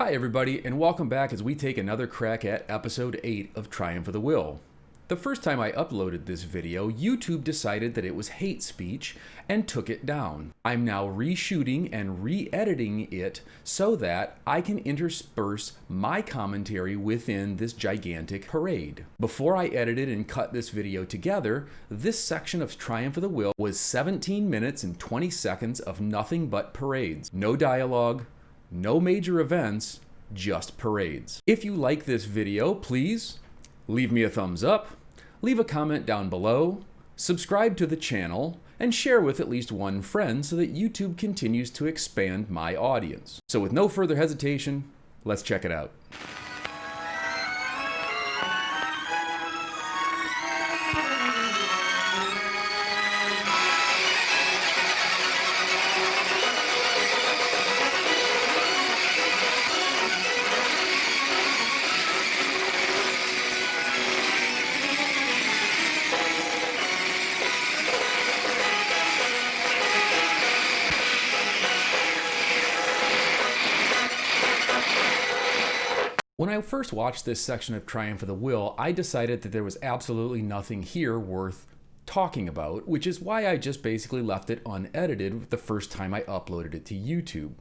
Hi everybody, and welcome back as we take another crack at episode 8 of Triumph of the Will. The first time I uploaded this video, YouTube decided that it was hate speech and took it down. I'm now reshooting and re-editing it so that I can intersperse my commentary within this gigantic parade. Before I edited and cut this video together, this section of Triumph of the Will was 17 minutes and 20 seconds of nothing but parades. No dialogue, no major events, just parades. If you like this video, please leave me a thumbs up, leave a comment down below, subscribe to the channel, and share with at least one friend so that YouTube continues to expand my audience. So with no further hesitation, let's check it out. When I first watched this section of Triumph of the Will, I decided that there was absolutely nothing here worth talking about, which is why I just basically left it unedited the first time I uploaded it to YouTube.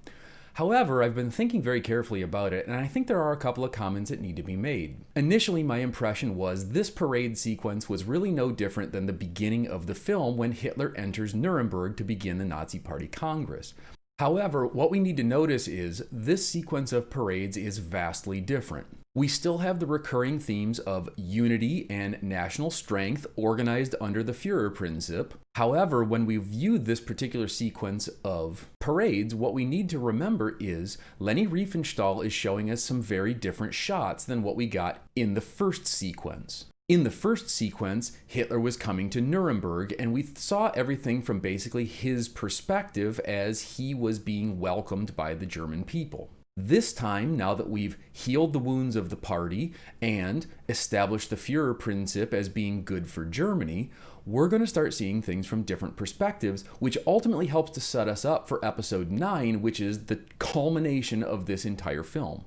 However, I've been thinking very carefully about it, and I think there are a couple of comments that need to be made. Initially, my impression was this parade sequence was really no different than the beginning of the film when Hitler enters Nuremberg to begin the Nazi Party Congress. However, what we need to notice is this sequence of parades is vastly different. We still have the recurring themes of unity and national strength organized under the Führer principle. However, when we view this particular sequence of parades, what we need to remember is Leni Riefenstahl is showing us some very different shots than what we got in the first sequence. In the first sequence, Hitler was coming to Nuremberg, and we saw everything from basically his perspective as he was being welcomed by the German people. This time, now that we've healed the wounds of the party and established the Führer principle as being good for Germany, we're going to start seeing things from different perspectives, which ultimately helps to set us up for episode 9, which is the culmination of this entire film.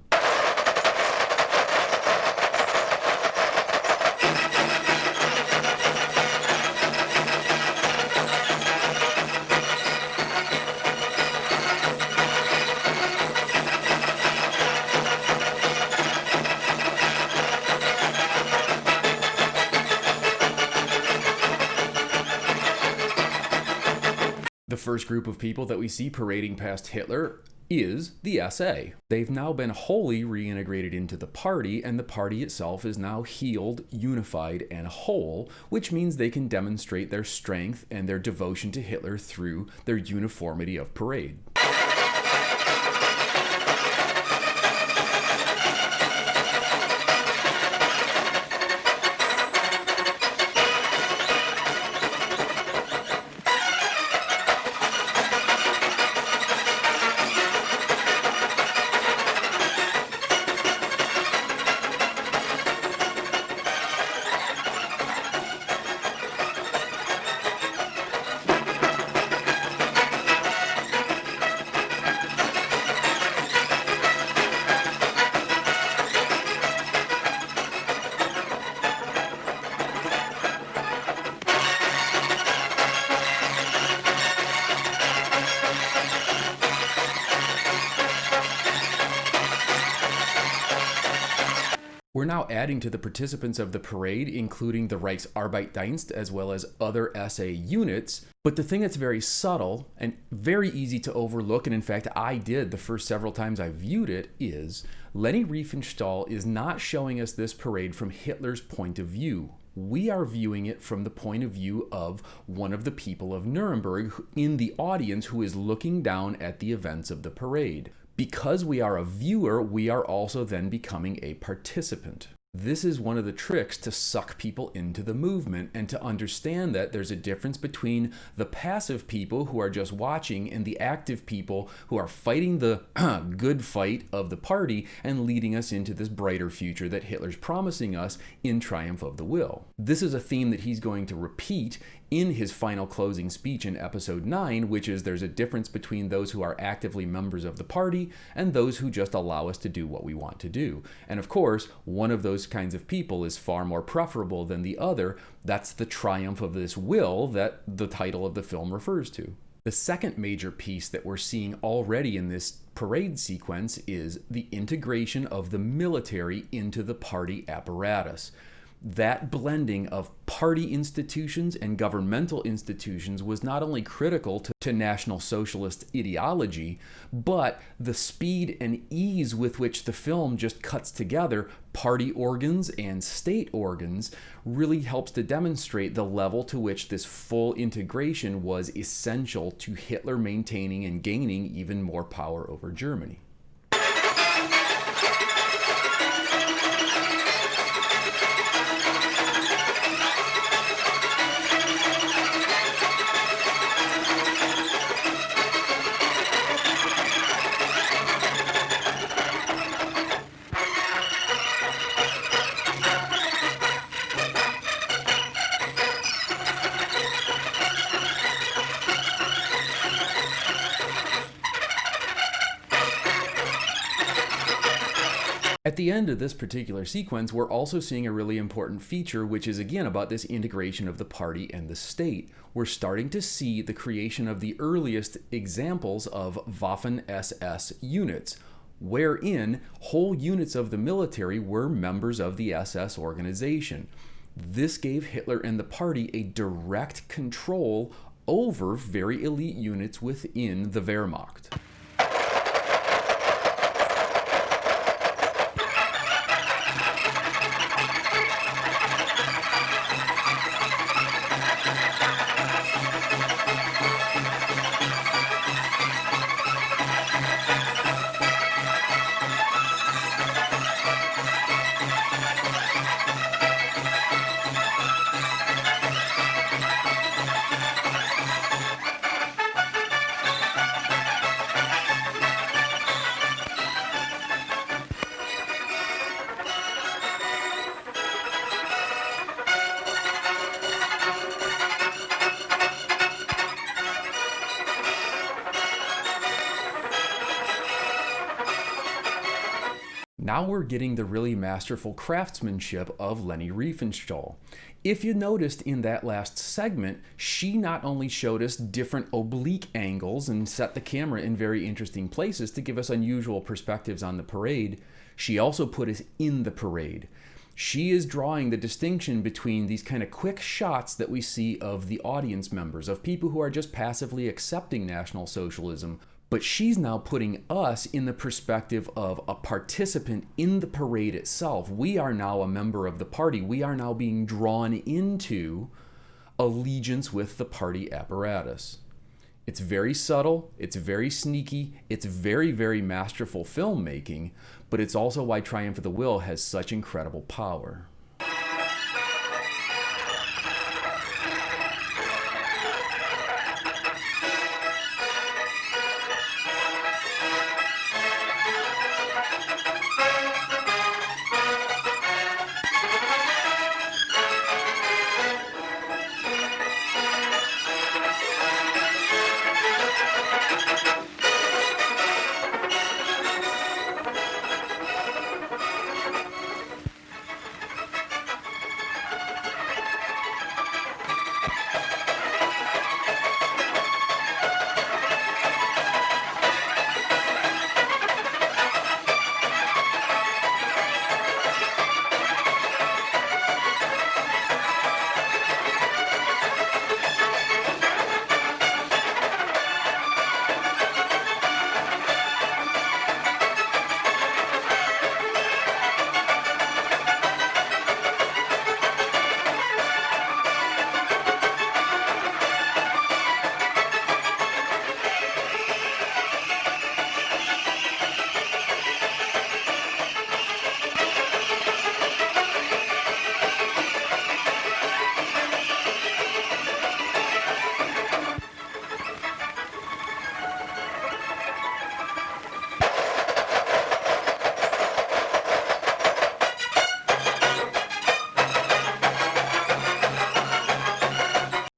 The first group of people that we see parading past Hitler is the SA. They've now been wholly reintegrated into the party, and the party itself is now healed, unified, and whole, which means they can demonstrate their strength and their devotion to Hitler through their uniformity of parade. We're now adding to the participants of the parade, including the Reich's Arbeitsdienst as well as other SA units. But the thing that's very subtle and very easy to overlook, and in fact I did the first several times I viewed it, is Leni Riefenstahl is not showing us this parade from Hitler's point of view. We are viewing it from the point of view of one of the people of Nuremberg in the audience who is looking down at the events of the parade. Because we are a viewer, we are also then becoming a participant. This is one of the tricks to suck people into the movement and to understand that there's a difference between the passive people who are just watching and the active people who are fighting the good fight of the party and leading us into this brighter future that Hitler's promising us in Triumph of the Will. This is a theme that he's going to repeat in his final closing speech in episode 9, which is there's a difference between those who are actively members of the party and those who just allow us to do what we want to do. And of course, one of those kinds of people is far more preferable than the other. That's the triumph of this will that the title of the film refers to. The second major piece that we're seeing already in this parade sequence is the integration of the military into the party apparatus. That blending of party institutions and governmental institutions was not only critical to National Socialist ideology, but the speed and ease with which the film just cuts together party organs and state organs really helps to demonstrate the level to which this full integration was essential to Hitler maintaining and gaining even more power over Germany. At the end of this particular sequence, we're also seeing a really important feature, which is again about this integration of the party and the state. We're starting to see the creation of the earliest examples of Waffen-SS units, wherein whole units of the military were members of the SS organization. This gave Hitler and the party a direct control over very elite units within the Wehrmacht. Now we're getting the really masterful craftsmanship of Leni Riefenstahl. If you noticed in that last segment, she not only showed us different oblique angles and set the camera in very interesting places to give us unusual perspectives on the parade, she also put us in the parade. She is drawing the distinction between these kind of quick shots that we see of the audience members, of people who are just passively accepting National Socialism, but she's now putting us in the perspective of a participant in the parade itself. We are now a member of the party. We are now being drawn into allegiance with the party apparatus. It's very subtle, it's very sneaky, it's very, very masterful filmmaking, but it's also why Triumph of the Will has such incredible power.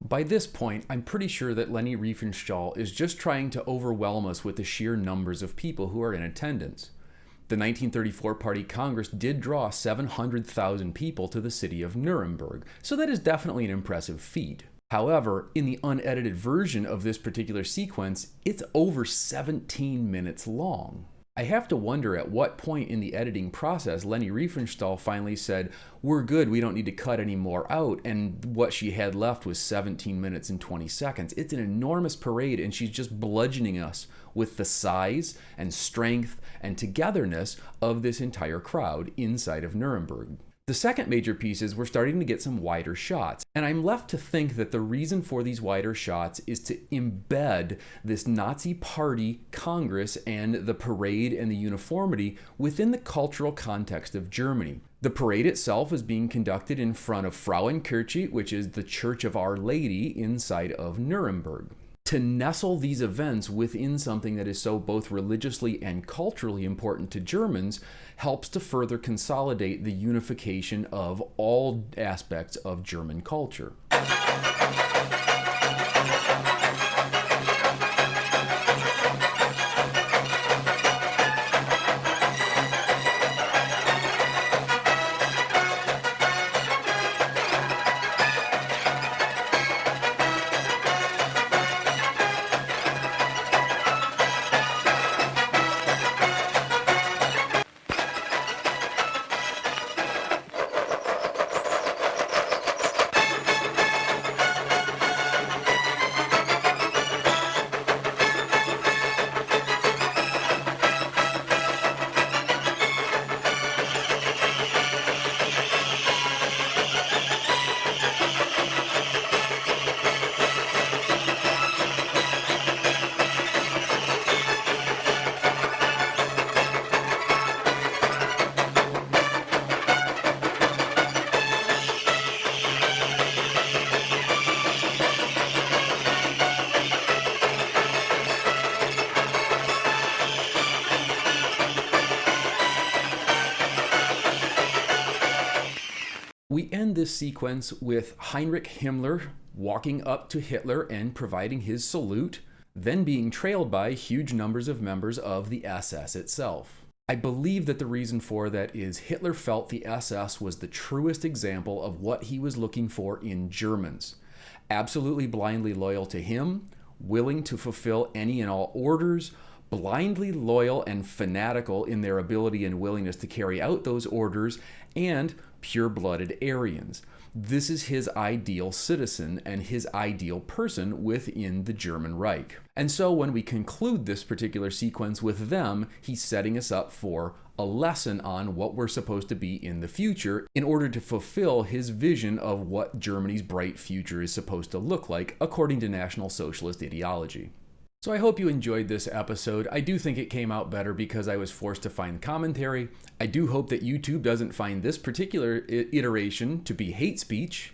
By this point, I'm pretty sure that Leni Riefenstahl is just trying to overwhelm us with the sheer numbers of people who are in attendance. The 1934 Party Congress did draw 700,000 people to the city of Nuremberg, so that is definitely an impressive feat. However, in the unedited version of this particular sequence, it's over 17 minutes long. I have to wonder at what point in the editing process Leni Riefenstahl finally said, "We're good, we don't need to cut any more out," and what she had left was 17 minutes and 20 seconds. It's an enormous parade, and she's just bludgeoning us with the size and strength and togetherness of this entire crowd inside of Nuremberg. The second major piece is we're starting to get some wider shots, and I'm left to think that the reason for these wider shots is to embed this Nazi Party Congress and the parade and the uniformity within the cultural context of Germany. The parade itself is being conducted in front of Frauenkirche, which is the Church of Our Lady inside of Nuremberg. To nestle these events within something that is so both religiously and culturally important to Germans helps to further consolidate the unification of all aspects of German culture. We end this sequence with Heinrich Himmler walking up to Hitler and providing his salute, then being trailed by huge numbers of members of the SS itself. I believe that the reason for that is Hitler felt the SS was the truest example of what he was looking for in Germans. Absolutely blindly loyal to him, willing to fulfill any and all orders, blindly loyal and fanatical in their ability and willingness to carry out those orders, and pure-blooded Aryans. This is his ideal citizen and his ideal person within the German Reich. And so when we conclude this particular sequence with them, he's setting us up for a lesson on what we're supposed to be in the future in order to fulfill his vision of what Germany's bright future is supposed to look like according to National Socialist ideology. So I hope you enjoyed this episode. I do think it came out better because I was forced to find commentary. I do hope that YouTube doesn't find this particular iteration to be hate speech.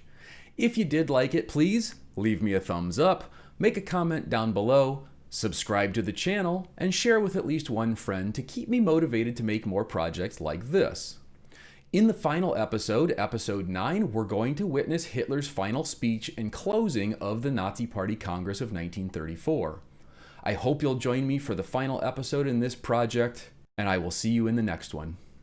If you did like it, please leave me a thumbs up, make a comment down below, subscribe to the channel, and share with at least one friend to keep me motivated to make more projects like this. In the final episode, episode 9, we're going to witness Hitler's final speech and closing of the Nazi Party Congress of 1934. I hope you'll join me for the final episode in this project, and I will see you in the next one.